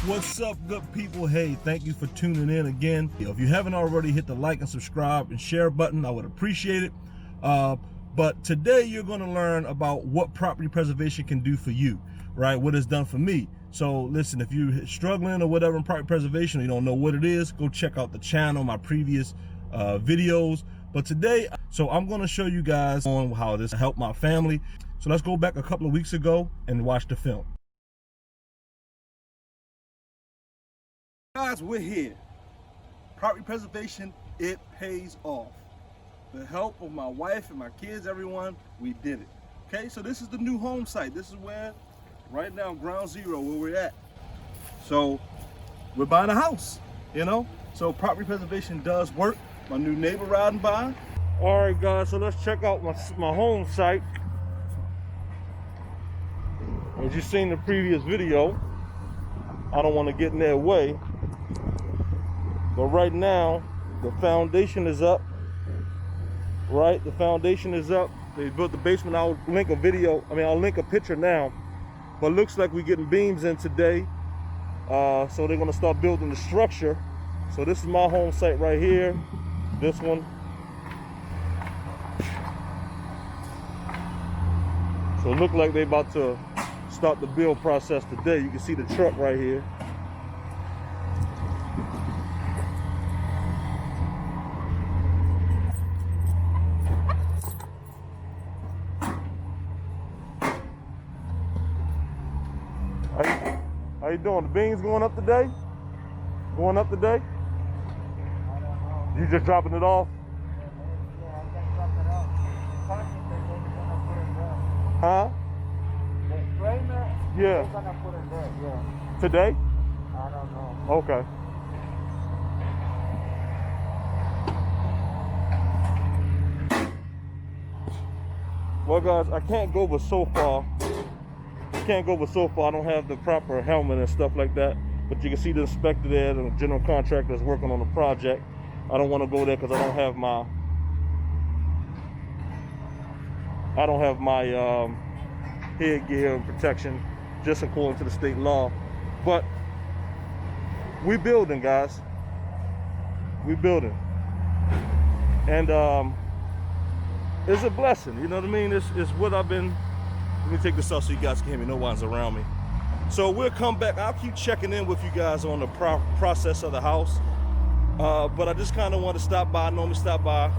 What's up, good people? Hey, thank you for tuning in again. If you haven't already, hit the like and subscribe and share button. I would appreciate it. But today you're going to learn about what property preservation can do for you, right? What it's done for me. So listen, if you're struggling or whatever in property preservation, you don't know what it is, go check out the channel, my previous videos. But today, so I'm going to show you guys on how this helped my family. So let's go back a couple of weeks ago and watch the film. Guys, we're here. Property preservation, it pays off. The help of my wife and my kids, everyone, we did it. Okay, so this is the new home site. This is where, right now, ground zero, where we're at. So we're buying a house, you know? So property preservation does work. My new neighbor riding by. All right, guys, so let's check out my home site. As you've seen in the previous video, I don't want to get in their way. But right now, the foundation is up. Right, the foundation is up. They built the basement. I'll link a video. I'll link a picture now. But looks like we're getting beams in today. So they're gonna start building the structure. So this is my home site right here. This one. So it looks like they're about to start the build process today. You can see the truck right here. How you doing? The beans going up today? Going up today? I don't know. You just dropping it off? Yeah, I just dropped it off. Parking, they're gonna put it there. Huh? The framer, Yeah. they're gonna put it there, yeah. Today? I don't know. Okay. Well, guys, I can't go but so far. I don't have the proper helmet and stuff like that. But you can see the inspector there, the general contractor is working on the project. I don't want to go there because I don't have my headgear and protection, just according to the state law. But we building, guys. We building. And it's a blessing, you know what I mean? It's what I've been. Let me take this off so you guys can hear me. No one's around me. So we'll come back. I'll keep checking in with you guys on the process of the house. But I just kind of want to stop by. I normally stop by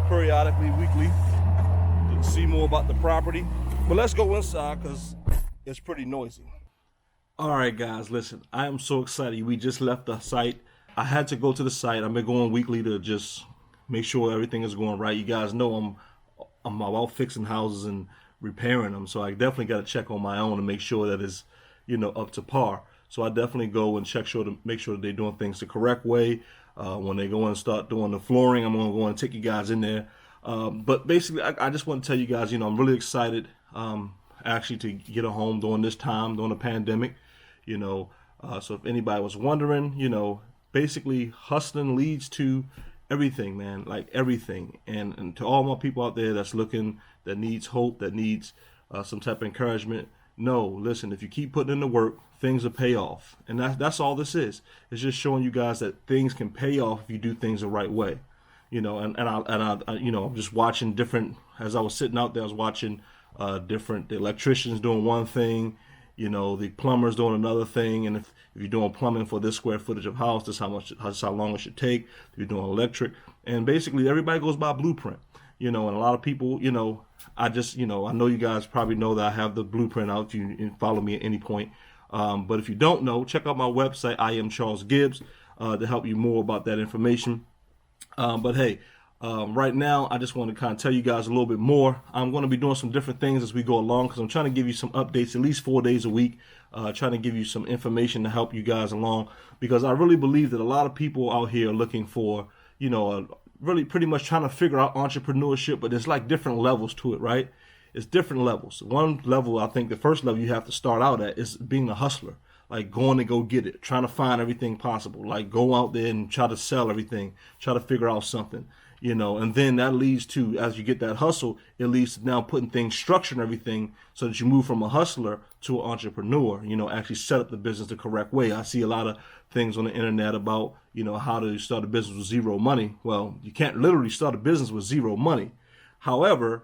periodically, weekly, to see more about the property. But let's go inside because it's pretty noisy. All right, guys, listen. I am so excited. We just left the site. I had to go to the site. I've been going weekly to just make sure everything is going right. You guys know I'm about fixing houses and repairing them, so I definitely got to check on my own and make sure that it's, you know, up to par. So I definitely go and make sure that they're doing things the correct way. When they go and start doing the flooring, I'm gonna go and take you guys in there. But basically, I just want to tell you guys, you know, I'm really excited actually to get a home during this time, during the pandemic. You know, so if anybody was wondering, you know, basically hustling leads to everything, man, like everything. And to all my people out there that's looking, that needs hope, that needs some type of encouragement, no, listen, if you keep putting in the work, things will pay off. And that's all this is. It's just showing you guys that things can pay off if you do things the right way. You know, and I you know, I'm just watching different, as I was sitting out there, I was watching the electricians doing one thing, you know, the plumbers doing another thing. And if you're doing plumbing for this square footage of house, that's how long it should take. If you're doing electric, and basically everybody goes by blueprint, you know. And a lot of people, you know, I know you guys probably know that I have the blueprint out. You can follow me at any point. But if you don't know, check out my website. I am Charles Gibbs to help you more about that information. But hey, right now, I just want to kind of tell you guys a little bit more. I'm going to be doing some different things as we go along because I'm trying to give you some updates at least 4 days a week, trying to give you some information to help you guys along, because I really believe that a lot of people out here are looking for, you know, really pretty much trying to figure out entrepreneurship, but there's like different levels to it, right? It's different levels. One level, I think the first level you have to start out at is being a hustler. Like going to go get it, trying to find everything possible, like go out there and try to sell everything, try to figure out something. and then that leads to, as you get that hustle, it leads to now putting things, structuring everything so that you move from a hustler to an entrepreneur, actually set up the business the correct way. I see a lot of things on the internet about, how to start a business with zero money. Well, you can't literally start a business with zero money. However,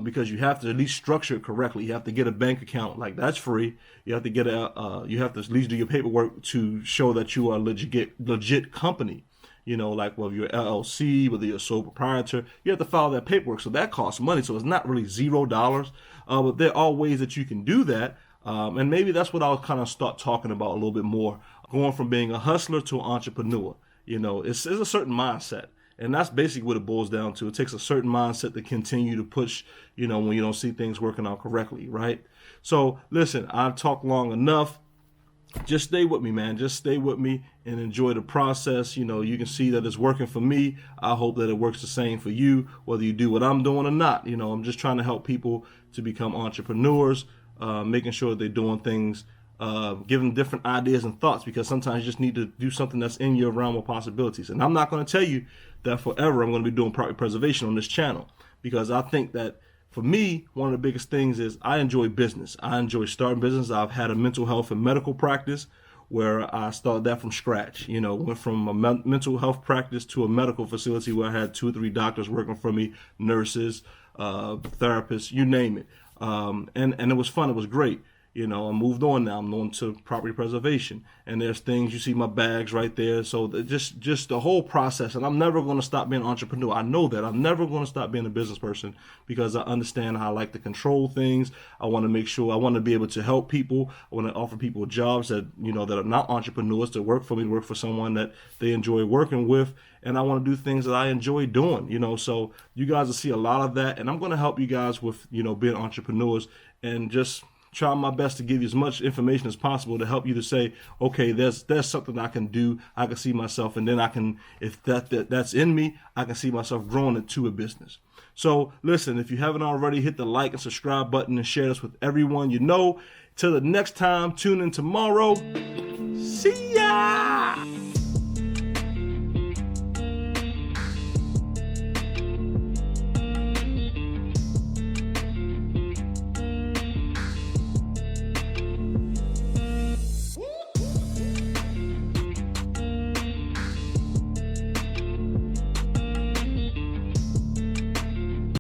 because you have to at least structure it correctly. You have to get a bank account, like that's free. You have to get you have to at least do your paperwork to show that you are a legit company. Like whether you're LLC, whether you're a sole proprietor, you have to file that paperwork. So that costs money. So it's not really $0. But there are ways that you can do that. And maybe that's what I'll kind of start talking about a little bit more. Going from being a hustler to an entrepreneur. It's a certain mindset. And that's basically what it boils down to. It takes a certain mindset to continue to push, when you don't see things working out correctly, right? So listen, I've talked long enough. Just stay with me, man. Just stay with me and enjoy the process. You can see that it's working for me. I hope that it works the same for you, whether you do what I'm doing or not. I'm just trying to help people to become entrepreneurs, making sure they're doing things, giving different ideas and thoughts, because sometimes you just need to do something that's in your realm of possibilities. And I'm not going to tell you that forever I'm going to be doing property preservation on this channel, because I think that for me, one of the biggest things is I enjoy business. I enjoy starting business. I've had a mental health and medical practice where I started that from scratch. Went from a mental health practice to a medical facility where I had 2 or 3 doctors working for me, nurses, therapists, you name it. And it was fun. It was great. I moved on now. I'm on to property preservation, and there's things, you see my bags right there. So just the whole process. And I'm never going to stop being an entrepreneur. I know that I'm never going to stop being a business person, because I understand how I like to control things. I want to make sure, I want to be able to help people. I want to offer people jobs that, that are not entrepreneurs, to work for me, to work for someone that they enjoy working with. And I want to do things that I enjoy doing, so you guys will see a lot of that. And I'm going to help you guys with, being entrepreneurs, and just try my best to give you as much information as possible to help you to say, okay, there's something I can do. I can see myself, and then I can, if that's in me, I can see myself growing it to a business. So listen, if you haven't already, hit the like and subscribe button and share this with everyone you know. Till the next time, tune in tomorrow. See ya!